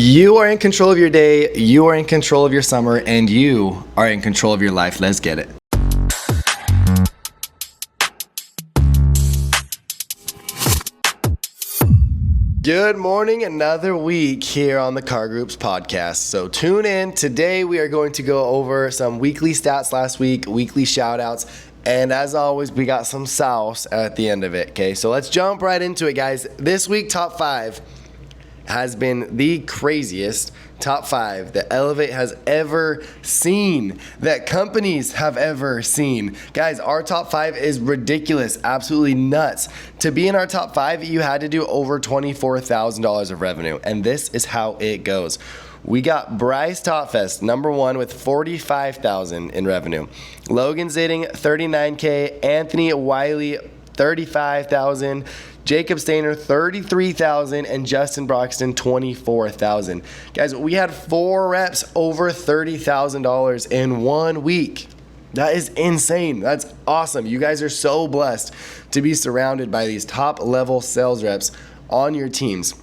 You are in control of your day, you are in control of your summer, and you are in control of your life. Let's get it. Good morning, another week here on the Car Groups podcast. So tune in. Today we are going to go over some weekly stats last week, weekly shout outs, and as always, we got some sauce at the end of it. Okay, so let's jump right into it, guys. This week, top 5 has been the craziest top 5 that Elevate has ever seen, that companies have ever seen. Guys, our top 5 is ridiculous, absolutely nuts. To be in our top 5, you had to do over $24,000 of revenue, and this is how it goes. We got Bryce Topfest, number 1 with $45,000 in revenue. Logan Zitting, $39K. Anthony Wiley, $35,000. Jacob Stainer, $33,000, and Justin Broxton, $24,000. Guys, we had 4 reps over $30,000 in 1 week. That is insane. That's awesome. You guys are so blessed to be surrounded by these top-level sales reps on your teams.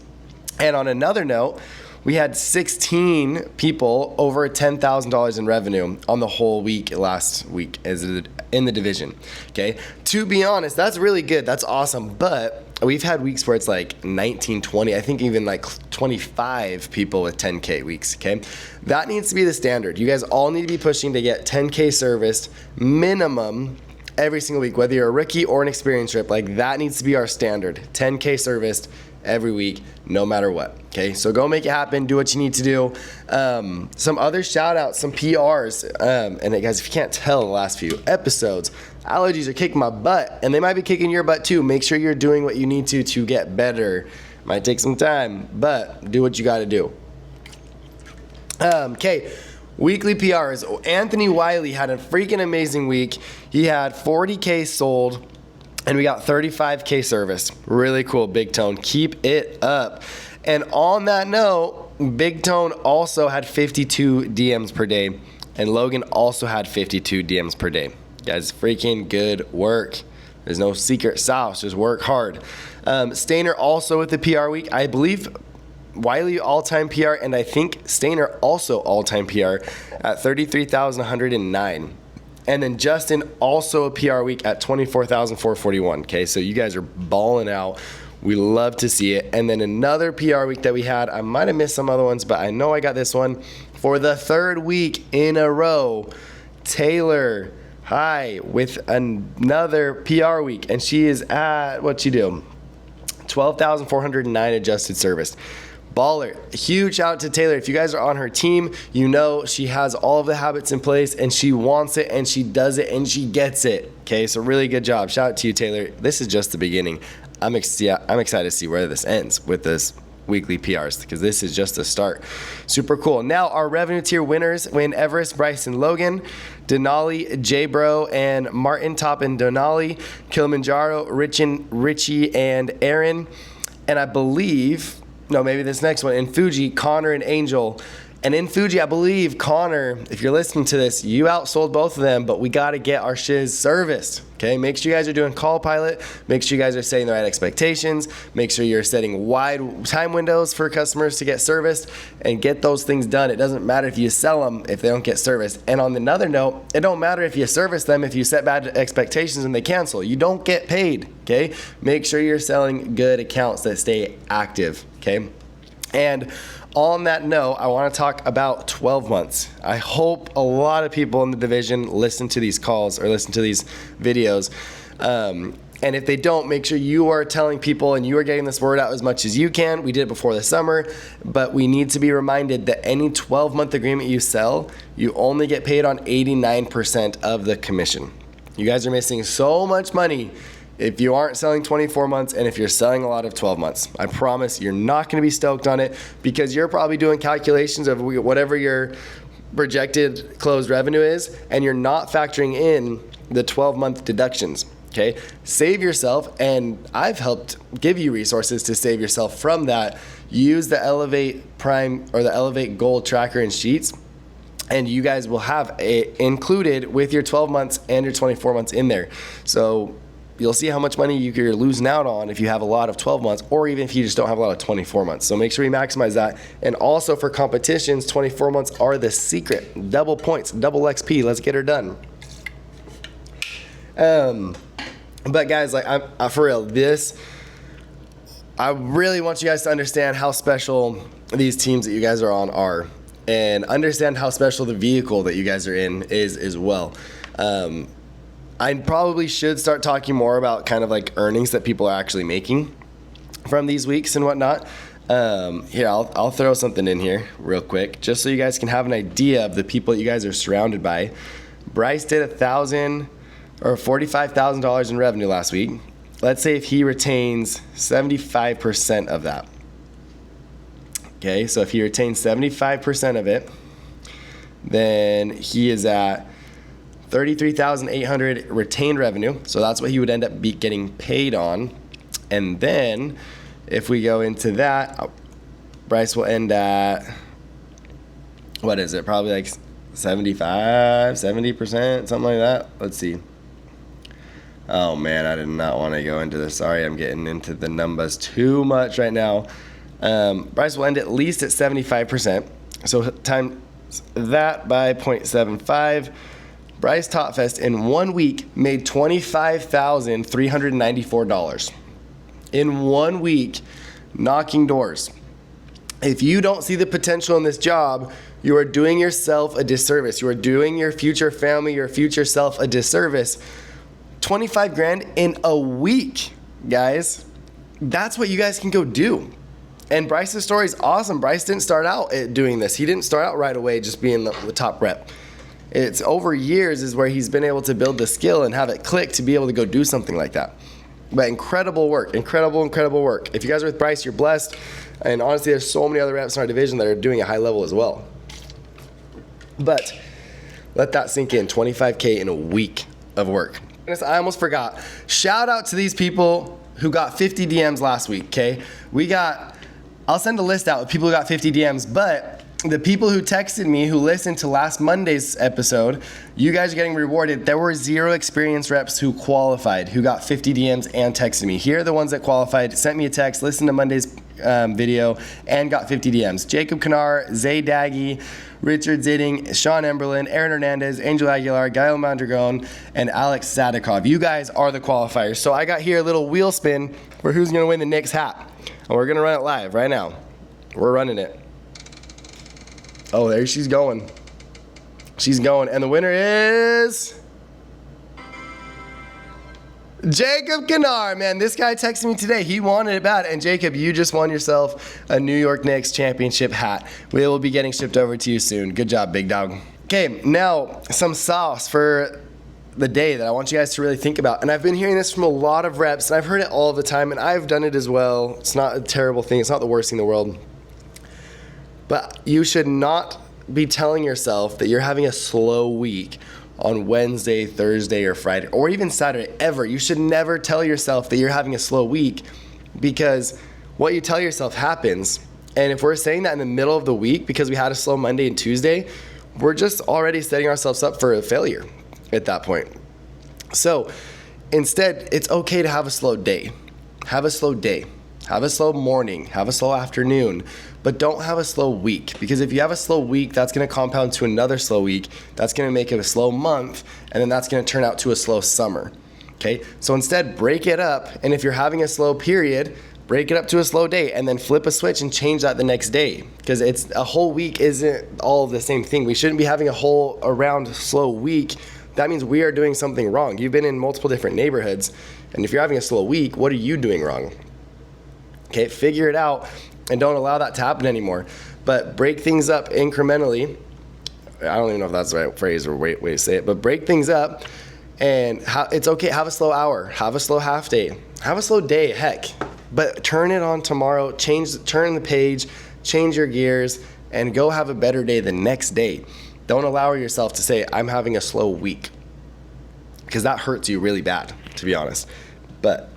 And on another note, we had 16 people over $10,000 in revenue on the whole week last week in the division. Okay, to be honest, that's really good. That's awesome. But we've had weeks where it's like 19, 20, I think even like 25 people with 10K weeks. Okay, that needs to be the standard. You guys all need to be pushing to get 10K serviced minimum every single week, whether you're a rookie or an experienced rep. Like, that needs to be our standard. 10K serviced every week, no matter what. Okay, so go make it happen. Do what you need to do. Some other shout outs, some PRs. And guys, if you can't tell the last few episodes, allergies are kicking my butt, and they might be kicking your butt too. Make sure you're doing what you need to get better. Might take some time, but do what you got to do. Okay. Weekly PRs. Anthony Wiley had a freaking amazing week. He had 40K sold, and we got 35K service. Really cool, Big Tone. Keep it up. And on that note, Big Tone also had 52 DMs per day, and Logan also had 52 DMs per day. Guys, freaking good work. There's no secret sauce. Just work hard. Stainer also with the PR week. I believe Wiley all-time PR, and I think Stainer also all-time PR at 33,109. And then Justin also a PR week at 24,441. Okay, so you guys are balling out. We love to see it. And then another PR week that we had, I might have missed some other ones, but I know I got this one for the 3rd week in a row. Taylor, hi, with another PR week, and she is at, what'd she do? 12,409 adjusted service. Baller. Huge shout out to Taylor. If you guys are on her team, you know she has all of the habits in place, and she wants it, and she does it, and she gets it. Okay, so really good job. Shout out to you, Taylor. This is just the beginning. I'm excited to see where this ends with this weekly PRs, because this is just a start. Super cool. Now our revenue tier winners: Wayne Everest, Bryson Logan, Denali, J-Bro, and Martin Toppin Denali, Kilimanjaro, Richie, and Aaron. And I believe, no, maybe this next one, in Fuji, Connor and Angel. And in Fuji, I believe, Connor, if you're listening to this, you outsold both of them, but we got to get our shiz serviced. Okay, make sure you guys are doing call pilot. Make sure you guys are setting the right expectations. Make sure you're setting wide time windows for customers to get serviced, and get those things done. It doesn't matter if you sell them if they don't get serviced. And on another note, it don't matter if you service them if you set bad expectations and they cancel. You don't get paid. Okay, make sure you're selling good accounts that stay active. Okay, and on that note, I want to talk about 12 months. I hope a lot of people in the division listen to these calls or listen to these videos. And if they don't, make sure you are telling people and you are getting this word out as much as you can. We did it before the summer, but we need to be reminded that any 12-month agreement you sell, you only get paid on 89% of the commission. You guys are missing so much money if you aren't selling 24 months and if you're selling a lot of 12 months. I promise you're not going to be stoked on it, because you're probably doing calculations of whatever your projected closed revenue is, and you're not factoring in the 12-month deductions. Okay, save yourself, and I've helped give you resources to save yourself from that. Use the Elevate Prime or the Elevate Gold tracker and sheets, and you guys will have it included with your 12 months and your 24 months in there. So you'll see how much money you're losing out on if you have a lot of 12 months, or even if you just don't have a lot of 24 months. So make sure you maximize that. And also for competitions, 24 months are the secret. Double points, double XP. Let's get her done. But guys, like, I'm for real, I really want you guys to understand how special these teams that you guys are on are, and understand how special the vehicle that you guys are in is as well. I probably should start talking more about kind of like earnings that people are actually making from these weeks and whatnot. Here, I'll throw something in here real quick, just so you guys can have an idea of the people that you guys are surrounded by. Bryce did $45,000 in revenue last week. Let's say if he retains 75% of that. Okay, so if he retains 75% of it, then he is at $33,800 retained revenue. So that's what he would end up getting paid on. And then if we go into that, Bryce will end at, what is it? Probably like 70%, something like that. Let's see. Oh man, I did not want to go into this. Sorry, I'm getting into the numbers too much right now. Bryce will end at least at 75%. So times that by 0.75. Bryce Topfest in 1 week made $25,394. In 1 week, knocking doors. If you don't see the potential in this job, you are doing yourself a disservice. You are doing your future family, your future self a disservice. 25 grand in a week, guys. That's what you guys can go do. And Bryce's story is awesome. Bryce didn't start out doing this. He didn't start out right away just being the top rep. It's over years is where he's been able to build the skill and have it click to be able to go do something like that. But incredible work, incredible work. If you guys are with Bryce, you're blessed. And honestly, there's so many other reps in our division that are doing a high level as well. But let that sink in, 25K in a week of work. I almost forgot. Shout out to these people who got 50 DMs last week, okay? I'll send a list out of people who got 50 DMs, but the people who texted me who listened to last Monday's episode, you guys are getting rewarded. There were 0 experienced reps who qualified, who got 50 DMs and texted me. Here are the ones that qualified, sent me a text, listened to Monday's video, and got 50 DMs. Jacob Kanar, Zay Daggy, Richard Zidding, Sean Emberlin, Aaron Hernandez, Angel Aguilar, Gael Mondragon, and Alex Sadikov. You guys are the qualifiers. So I got here a little wheel spin for who's going to win the Knicks hat. And we're going to run it live right now. We're running it. Oh, there she's going. She's going. And the winner is Jacob Kanar. Man, this guy texted me today. He wanted it bad. And Jacob, you just won yourself a New York Knicks championship hat. We will be getting shipped over to you soon. Good job, big dog. Okay, now some sauce for the day that I want you guys to really think about. And I've been hearing this from a lot of reps, and I've heard it all the time, and I've done it as well. It's not a terrible thing. It's not the worst thing in the world. But you should not be telling yourself that you're having a slow week on Wednesday, Thursday, or Friday, or even Saturday, ever. You should never tell yourself that you're having a slow week, because what you tell yourself happens. And if we're saying that in the middle of the week because we had a slow Monday and Tuesday, we're just already setting ourselves up for a failure at that point. So instead, it's okay to have a slow day. Have a slow day. Have a slow morning. Have a slow afternoon. But don't have a slow week, because if you have a slow week, that's going to compound to another slow week. That's going to make it a slow month, and then that's going to turn out to a slow summer. Okay? So instead, break it up, and if you're having a slow period, break it up to a slow day, and then flip a switch and change that the next day, because it's a whole week isn't all the same thing. We shouldn't be having a whole around slow week. That means we are doing something wrong. You've been in multiple different neighborhoods, and if you're having a slow week, what are you doing wrong? Okay, figure it out, and don't allow that to happen anymore. But break things up incrementally. I don't even know if that's the right phrase or way to say it, but break things up, and it's okay. Have a slow hour. Have a slow half day. Have a slow day, heck. But turn it on tomorrow. Turn the page, change your gears, and go have a better day the next day. Don't allow yourself to say, I'm having a slow week, because that hurts you really bad, to be honest. But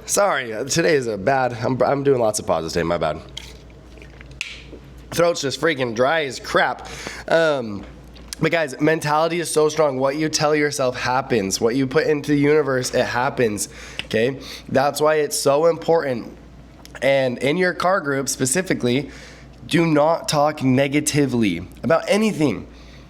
sorry, today is a bad, I'm doing lots of pauses today, my bad. Throat's just freaking dry as crap. But guys, mentality is so strong. What you tell yourself happens. What you put into the universe, it happens. Okay? That's why it's so important. And in your car group specifically, do not talk negatively about anything.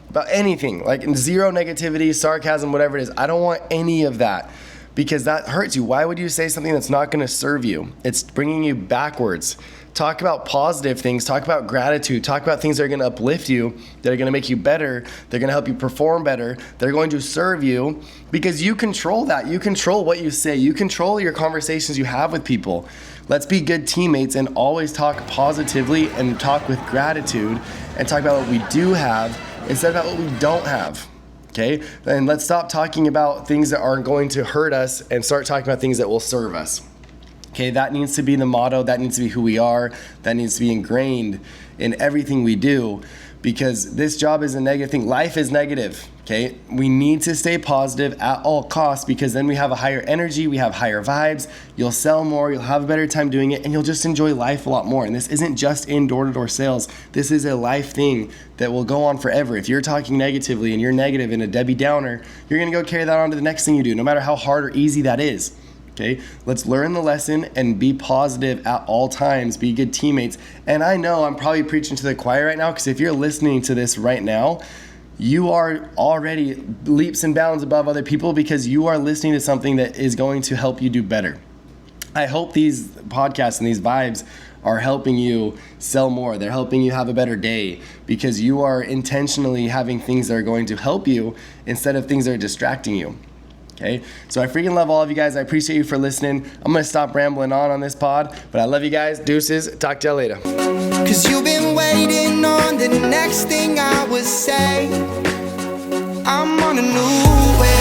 About anything. Like zero negativity, sarcasm, whatever it is. I don't want any of that, because that hurts you. Why would you say something that's not going to serve you? It's bringing you backwards. Talk about positive things. Talk about gratitude. Talk about things that are going to uplift you, that are going to make you better. They're going to help you perform better. They're going to serve you, because you control that. You control what you say. You control your conversations you have with people. Let's be good teammates and always talk positively and talk with gratitude and talk about what we do have instead of about what we don't have. Okay? And let's stop talking about things that aren't going to hurt us and start talking about things that will serve us. Okay, that needs to be the motto. That needs to be who we are. That needs to be ingrained in everything we do, because this job is a negative thing. Life is negative. Okay, we need to stay positive at all costs, because then we have a higher energy, we have higher vibes, you'll sell more, you'll have a better time doing it, and you'll just enjoy life a lot more. And this isn't just in door-to-door sales. This is a life thing that will go on forever. If you're talking negatively and you're negative and a Debbie Downer, you're gonna go carry that on to the next thing you do, no matter how hard or easy that is. Okay, let's learn the lesson and be positive at all times. Be good teammates. And I know I'm probably preaching to the choir right now, because if you're listening to this right now, you are already leaps and bounds above other people, because you are listening to something that is going to help you do better. I hope these podcasts and these vibes are helping you sell more. They're helping you have a better day, because you are intentionally having things that are going to help you instead of things that are distracting you. Okay, so I freaking love all of you guys. I appreciate you for listening. I'm going to stop rambling on this pod, but I love you guys. Deuces. Talk to you later. Cause you've been waiting on the next thing I would say. I'm on a new way.